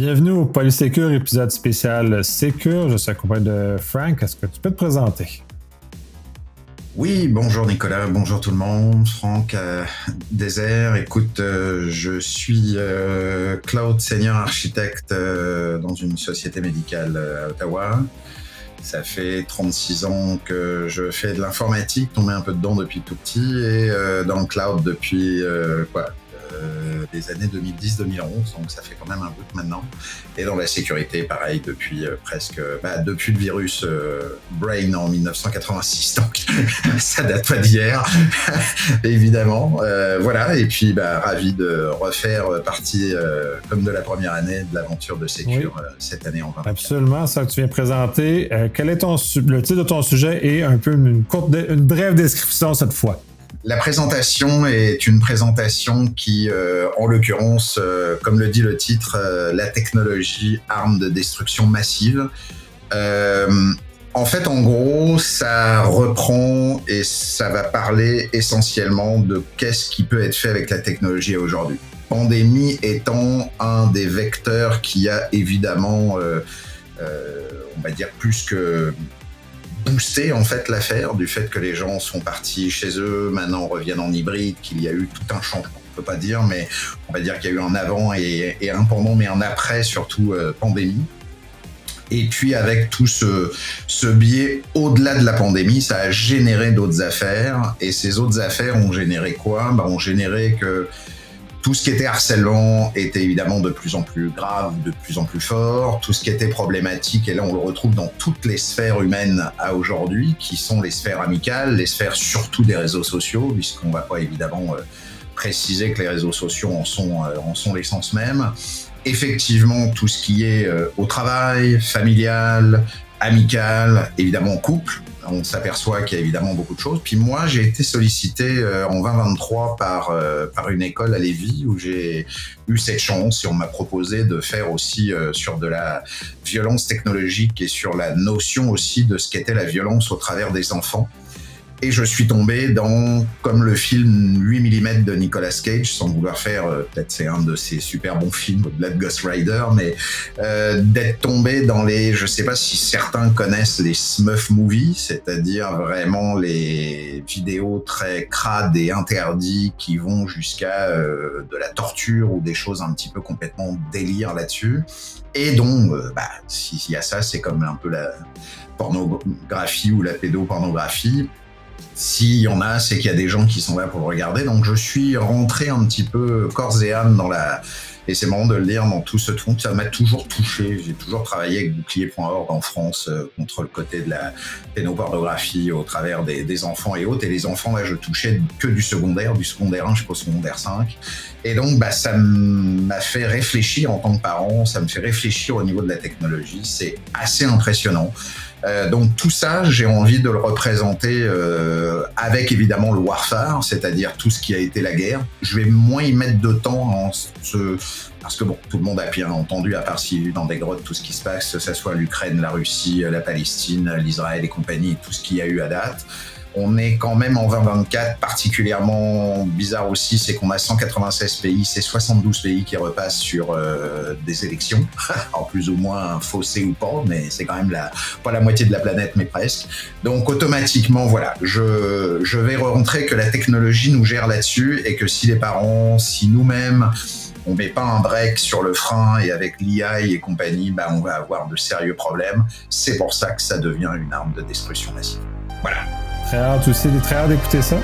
Bienvenue au Polysecure, épisode spécial Secure. Je suis accompagné de Frank. Est-ce que tu peux te présenter? Oui, bonjour Nicolas, bonjour tout le monde. Franck Désert, écoute, je suis Cloud Senior Architect dans une société médicale à Ottawa. Ça fait 36 ans que je fais de l'informatique, tombé un peu dedans depuis tout petit, et dans le cloud depuis les années 2010-2011, donc ça fait quand même un bout maintenant. Et dans la sécurité, pareil, depuis depuis le virus Brain en 1986, donc ça date pas d'hier, évidemment. Voilà, et puis ravi de refaire partie, comme de la première année, de l'aventure de Secure cette année en 2024. Absolument, ça que tu viens présenter. Quel est le titre de ton sujet et un peu une brève description cette fois? La présentation est une présentation qui, en l'occurrence, comme le dit le titre, la technologie arme de destruction massive. En fait, en gros, ça reprend et ça va parler essentiellement de qu'est-ce qui peut être fait avec la technologie aujourd'hui. Pandémie étant un des vecteurs qui a évidemment, on va dire, plus que booster en fait l'affaire du fait que les gens sont partis chez eux, maintenant reviennent en hybride, qu'il y a eu tout un changement. On peut pas dire, mais on va dire qu'il y a eu un avant et un pendant, mais un après surtout pandémie. Et puis avec tout ce biais au-delà de la pandémie, ça a généré d'autres affaires. Et ces autres affaires ont généré quoi ? Ont généré que tout ce qui était harcèlement était évidemment de plus en plus grave, de plus en plus fort. Tout ce qui était problématique, et là on le retrouve dans toutes les sphères humaines à aujourd'hui, qui sont les sphères amicales, les sphères surtout des réseaux sociaux, puisqu'on ne va pas évidemment préciser que les réseaux sociaux en sont l'essence même. Effectivement, tout ce qui est au travail, familial, amical, évidemment couple. On s'aperçoit qu'il y a évidemment beaucoup de choses. Puis moi, j'ai été sollicité en 2023 par une école à Lévis où j'ai eu cette chance et on m'a proposé de faire aussi sur de la violence technologique et sur la notion aussi de ce qu'était la violence au travers des enfants. Et je suis tombé dans, comme le film 8 mm de Nicolas Cage, sans vouloir faire, peut-être c'est un de ses super bons films, au-delà de Ghost Rider, mais d'être tombé dans les, je sais pas si certains connaissent les Smurf movies, c'est-à-dire vraiment les vidéos très crades et interdites qui vont jusqu'à de la torture ou des choses un petit peu complètement délire là-dessus. Et donc, s'il y a ça, c'est comme un peu la pornographie ou la pédopornographie. S'il y en a, c'est qu'il y a des gens qui sont là pour le regarder. Donc je suis rentré un petit peu corps et âme et c'est marrant de le dire, dans tout ce truc. Ça m'a toujours touché. J'ai toujours travaillé avec Bouclier.org en France contre le côté de la pédopornographie au travers des enfants et autres. Et les enfants, là, je touchais que du secondaire 1 jusqu'au secondaire 5. Et donc, ça m'a fait réfléchir en tant que parent. Ça me fait réfléchir au niveau de la technologie. C'est assez impressionnant. Donc tout ça, j'ai envie de le représenter avec évidemment le warfare, c'est-à-dire tout ce qui a été la guerre. Je vais moins y mettre de temps parce que tout le monde a bien entendu, à part s'il est dans des grottes, tout ce qui se passe, que ce soit l'Ukraine, la Russie, la Palestine, l'Israël et compagnie, tout ce qu'il y a eu à date. On est quand même en 2024, particulièrement bizarre aussi, c'est qu'on a 196 pays, c'est 72 pays qui repassent sur des élections, en plus ou moins faussé ou pas, mais c'est quand même pas la moitié de la planète, mais presque. Donc automatiquement, voilà, je vais rentrer que la technologie nous gère là-dessus et que si les parents, si nous-mêmes, on met pas un break sur le frein et avec l'IA et compagnie, on va avoir de sérieux problèmes. C'est pour ça que ça devient une arme de destruction massive. Voilà. Très hâte d'écouter ça.